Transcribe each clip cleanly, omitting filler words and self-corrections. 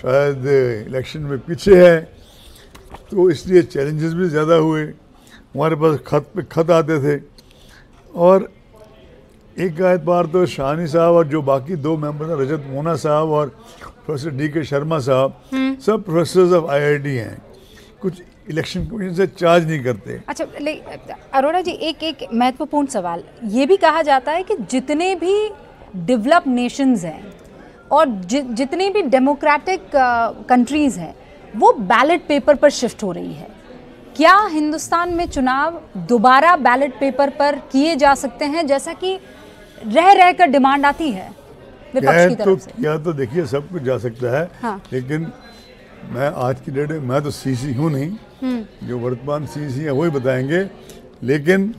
शायद इलेक्शन में पीछे है, तो इसलिए चैलेंजेस भी ज़्यादा हुए। हमारे पास खत पे खत आते थे, और एक आध बार तो शाहानी साहब और जो बाकी दो मेंबर हैं, रजत मोना साहब और प्रोफेसर DK शर्मा साहब, सब प्रोफेसर्स ऑफ IIT हैं, कुछ इलेक्शन कमीशन से चार्ज नहीं करते। अच्छा, अरोड़ा जी, एक महत्वपूर्ण सवाल ये भी कहा जाता है कि जितने भी डेवलप नेशंस हैं और जितने भी डेमोक्रेटिक कंट्रीज हैं वो बैलेट पेपर पर शिफ्ट हो रही है। क्या हिंदुस्तान में चुनाव दोबारा बैलेट पेपर पर किए जा सकते हैं, जैसा कि रह कर डिमांड आती है विपक्ष की तरफ से? क्या तो देखिए, सब कुछ जा सकता है। हाँ। लेकिन मैं आज की डेट में, मैं तो CC हूँ नहीं, जो वर्तमान CC है वही बताएंगे। लेकिन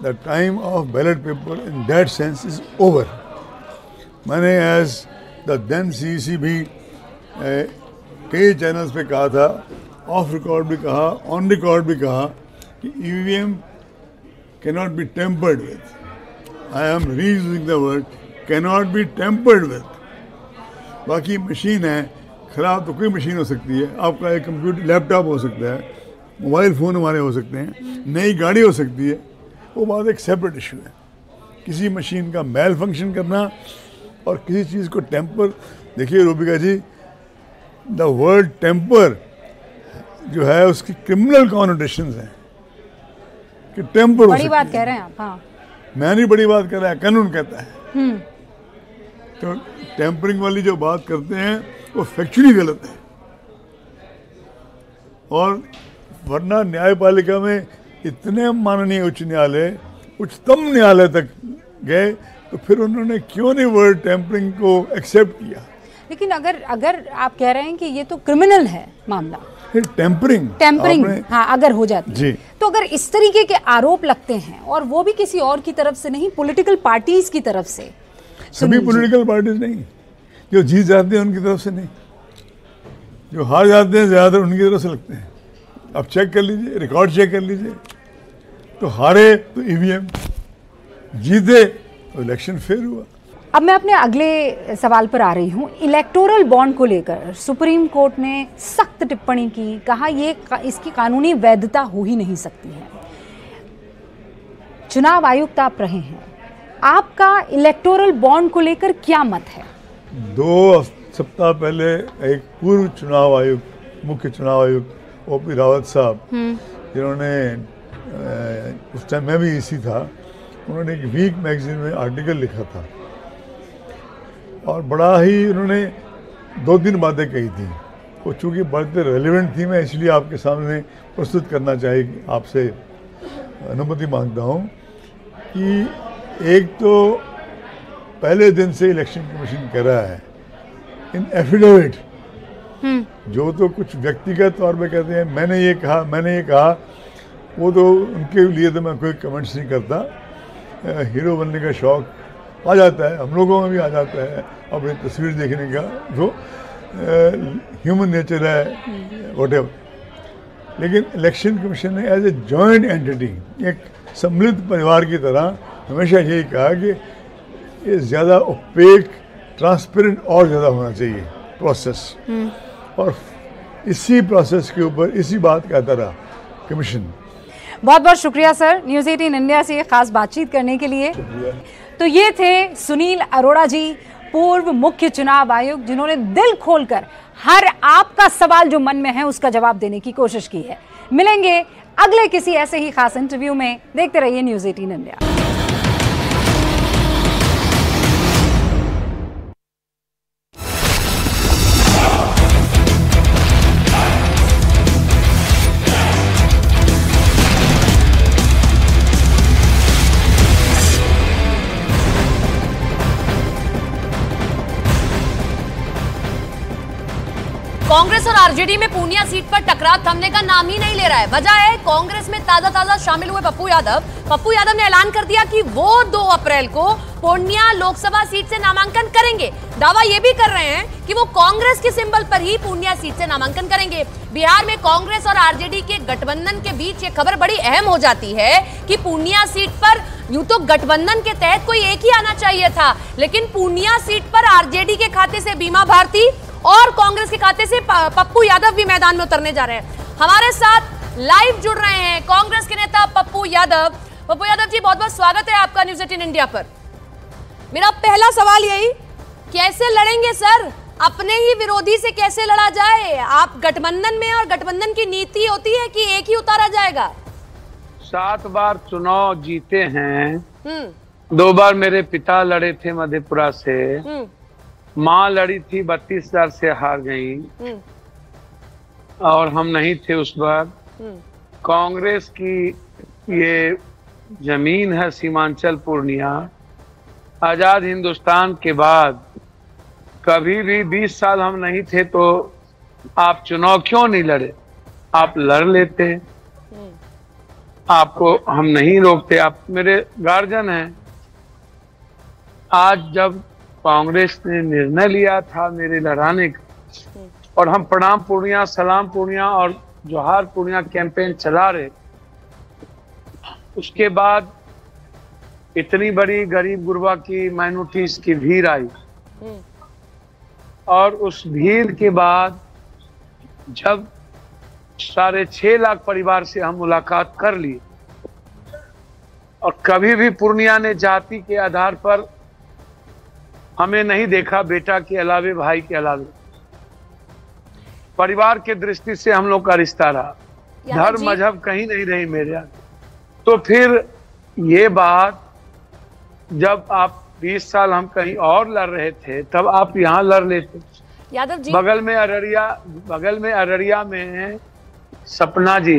the time of ballot paper in that sense is over. मैंने एज द देन CC भी कई चैनल्स पे कहा था, ऑफ रिकॉर्ड भी कहा, ऑन रिकॉर्ड भी कहा कि EVM cannot be tempered with. I am reusing the word cannot be tempered with. बाकी मशीन है, खराब तो कोई मशीन हो सकती है, आपका एक कंप्यूटर लैपटॉप हो सकता है, मोबाइल फ़ोन हमारे हो सकते हैं, नई गाड़ी हो सकती है, वो बात एक सेपरेट इशू है। किसी मशीन का मेल फंक्शन करना और किसी चीज़ को टेम्पर, देखिए रूबिका जी, द वर्ड टेम्पर जो है उसकी क्रिमिनल कॉनोटेशंस हैं कि टेम्पर हो सकती है। बड़ी बात कह रहे हैं आप। हाँ, मैं नहीं बड़ी बात कर रहा है, कानून कहता है। तो टेम्परिंग वाली जो बात करते हैं वो फैक्चुअली गलत है। और वरना न्यायपालिका में इतने माननीय उच्च न्यायालय, उच्चतम न्यायालय तक गए, तो फिर उन्होंने क्यों नहीं वर्ड टेम्परिंग को एक्सेप्ट किया? लेकिन अगर आप कह रहे हैं कि ये तो क्रिमिनल है मामला, टेम्परिंग हाँ अगर हो जाती है, तो अगर इस तरीके के आरोप लगते हैं और वो भी किसी और की तरफ से नहीं, पॉलिटिकल पार्टीज की तरफ से, सभी पॉलिटिकल पार्टीज नहीं, जो जीत जाते हैं उनकी तरफ से नहीं, जो हार जाते हैं ज़्यादातर उनकी तरफ से लगते हैं। आप चेक कर लीजिए, रिकॉर्ड चेक कर लीजिए, तो हारे तो EVM, जीते तो इलेक्शन फेल हुआ। अब मैं अपने अगले सवाल पर आ रही हूँ। इलेक्टोरल बॉन्ड को लेकर सुप्रीम कोर्ट ने सख्त टिप्पणी की, कहा इसकी कानूनी वैधता हो ही नहीं सकती है। चुनाव आयुक्त आप रहे हैं, आपका इलेक्टोरल बॉन्ड को लेकर क्या मत है? 2 सप्ताह पहले एक पूर्व चुनाव आयुक्त, मुख्य चुनाव आयुक्त OP रावत साहब, जिन्होंने उस टाइम मैं भी EC था, उन्होंने एक वीक मैगजीन में आर्टिकल लिखा था और बड़ा ही उन्होंने 2-3 बातें कही थी। वो चूँकि बड़े रेलिवेंट थी, मैं इसलिए आपके सामने प्रस्तुत करना चाहिए, आपसे अनुमति मांगता हूँ कि एक तो पहले दिन से इलेक्शन कमीशन कह रहा है इन एफिडेविट, जो तो कुछ व्यक्तिगत तौर पे कहते हैं मैंने ये कहा, वो तो उनके लिए तो मैं कोई कमेंट्स नहीं करता। हीरो बनने का शौक आ जाता है, हम लोगों में भी आ जाता है अपनी तस्वीर देखने का, जो ह्यूमन नेचर है, व्हाटएवर। लेकिन इलेक्शन कमीशन ने एज ए जॉइंट एंटिटी, एक सम्मिलित परिवार की तरह हमेशा यही कहा कि ये ज़्यादा ओपेक, ट्रांसपेरेंट और ज़्यादा होना चाहिए प्रोसेस, और इसी प्रोसेस के ऊपर इसी बात कहता रहा कमीशन। बहुत बहुत शुक्रिया सर, न्यूज़ 18 इंडिया से खास बातचीत करने के लिए। तो ये थे सुनील अरोड़ा जी, पूर्व मुख्य चुनाव आयुक्त, जिन्होंने दिल खोलकर हर आपका सवाल जो मन में है उसका जवाब देने की कोशिश की है। मिलेंगे अगले किसी ऐसे ही खास इंटरव्यू में। देखते रहिए न्यूज़ 18 इंडिया। कांग्रेस और आरजेडी में पूर्णिया सीट पर टकराव थमने का नाम ही नहीं ले रहा है। वजह है कांग्रेस में ताजा शामिल हुए पप्पू यादव ने ऐलान कर दिया कि वो 2 अप्रैल को पूर्णिया लोकसभा सीट से नामांकन करेंगे। दावा ये भी कर रहे हैं कि वो कांग्रेस के सिंबल पर ही पूर्णिया सीट से नामांकन करेंगे। बिहार में कांग्रेस और आरजेडी के गठबंधन के बीच ये खबर बड़ी अहम हो जाती है कि पूर्णिया सीट पर यूं तो गठबंधन के तहत कोई एक ही आना चाहिए था, लेकिन पूर्णिया सीट पर आरजेडी के खाते से बीमा भारती और कांग्रेस कांग्रेस के खाते से पप्पू यादव भी मैदान में उतरने जा रहे हैं। हमारे साथ लाइव जुड़ रहे हैं कांग्रेस के नेता पप्पू यादव। पप्पू यादव जी, बहुत बहुत स्वागत है आपका न्यूज़ 18 इंडिया पर। मेरा पहला सवाल यही, कैसे लड़ेंगे सर? अपने ही विरोधी से कैसे लड़ा जाए? आप गठबंधन में, और गठबंधन की नीति होती है कि एक ही उतारा जाएगा? 7 बार चुनाव जीते हैं। 2 बार मेरे पिता लड़े थे मधेपुरा से, माँ लड़ी थी 32,000 से हार गई, और हम नहीं थे उस बार। कांग्रेस की ये जमीन है सीमांचल पूर्णिया। आजाद हिंदुस्तान के बाद कभी भी 20 साल हम नहीं थे तो आप चुनाव क्यों नहीं लड़े? आप लड़ लेते, आपको हम नहीं रोकते, आप मेरे गार्जियन हैं। आज जब कांग्रेस ने निर्णय लिया था मेरे लड़ाने का, और हम प्रणाम पूर्णिया, सलाम पूर्णिया और जोहार पूर्णिया कैंपेन चला रहे, उसके बाद इतनी बड़ी गरीब गुरबा की माइनॉरिटीज की भीड़ आई, और उस भीड़ के बाद जब 6.5 लाख परिवार से हम मुलाकात कर लिए, और कभी भी पूर्णिया ने जाति के आधार पर हमें नहीं देखा, बेटा के अलावे, भाई के अलावे। परिवार के दृष्टि से हम लोग का रिश्ता रहा, धर्म मजहब कहीं नहीं रही मेरे यहाँ। तो फिर ये बात, जब आप 20 साल हम कहीं और लड़ रहे थे तब आप यहाँ लड़ लेते। यादव जी, बगल में अररिया में सपना जी,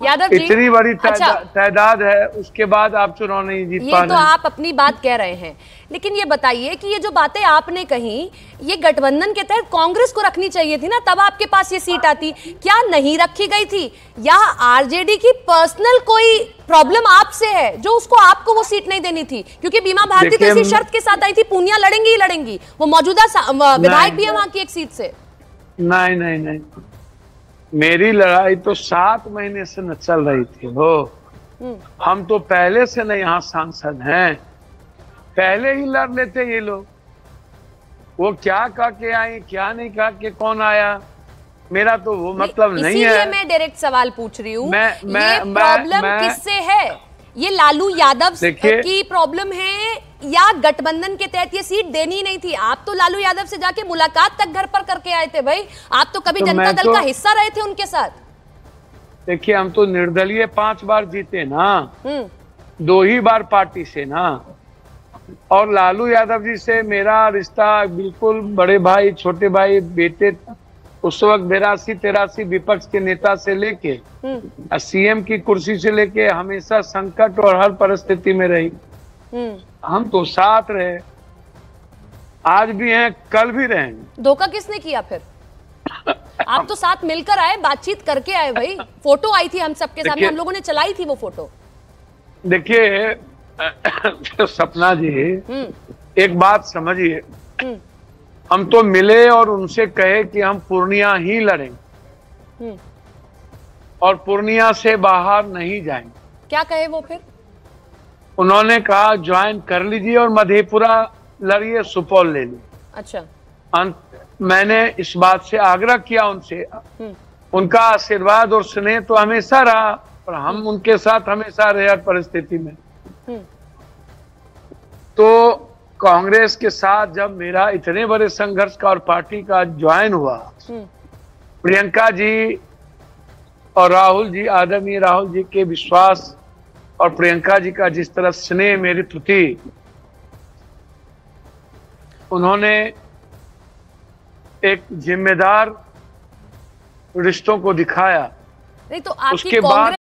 यादव जी, इतनी बड़ी तादाद है, उसके बाद आप चुनाव नहीं जीत पा रहे। ये तो आप अपनी बात कह रहे हैं, लेकिन ये बताइए कि ये जो बातें आपने कही, ये गठबंधन के तहत कांग्रेस को रखनी चाहिए थी ना, तब आपके पास ये सीट आती। क्या नहीं रखी गई थी, या आरजेडी की पर्सनल कोई प्रॉब्लम आपसे है जो उसको आपको वो सीट नहीं देनी थी? क्योंकि बीमा भारती तो इसी शर्त के साथ आई थी, पूर्णिया लड़ेंगी ही लड़ेंगी, वो मौजूदा विधायक भी है वहां की एक सीट से। नहीं, मेरी लड़ाई तो 7 महीने से न चल रही थी वो। हम तो पहले से न यहाँ सांसद हैं, पहले ही लड़ लेते ये लोग। वो क्या कह के आए, क्या नहीं कह के कौन आया, मेरा तो वो मतलब नहीं है। इसीलिए मैं डायरेक्ट सवाल पूछ रही हूँ, ये प्रॉब्लम किससे है? ये लालू यादव की प्रॉब्लम है, या गठबंधन के तहत ये सीट देनी नहीं थी? आप तो लालू यादव से जाके मुलाकात तक घर पर करके आए थे भाई, आप तो कभी जनता दल का हिस्सा रहे थे उनके साथ। देखिए, हम तो निर्दलीय 5 बार जीते ना, 2 ही बार पार्टी से ना, और लालू यादव जी से मेरा रिश्ता बिल्कुल बड़े भाई, छोटे भाई, बेटे। उस वक्त 82-83 विपक्ष के नेता से लेके सीएम की कुर्सी से लेके हमेशा संकट और हर परिस्थिति में रही। हम तो साथ रहे, आज भी हैं, कल भी रहेंगे। धोखा किसने किया फिर? आप तो साथ मिलकर आए, बातचीत करके आए भाई, फोटो आई थी हम सबके सामने, हम लोगों ने चलाई थी वो फोटो। देखिए सपना जी, एक बात समझिए, हम तो मिले और उनसे कहे कि हम पूर्णिया ही लड़ेंगे और पूर्णिया से बाहर नहीं जाएंगे। क्या कहे वो फिर? उन्होंने कहा ज्वाइन कर लीजिए और मधेपुरा लड़िए, सुपौल ले लीजिए। अच्छा, मैंने इस बात से आग्रह किया उनसे, उनका आशीर्वाद और स्नेह तो हमेशा रहा, और हम उनके साथ हमेशा रहे हर परिस्थिति में। तो कांग्रेस के साथ जब मेरा इतने बड़े संघर्ष का और पार्टी का ज्वाइन हुआ, प्रियंका जी और राहुल जी, आदरणीय राहुल जी के विश्वास और प्रियंका जी का जिस तरह स्नेह मेरे प्रति, उन्होंने एक जिम्मेदार रिश्तों को दिखाया। नहीं तो आपकी उसके बाद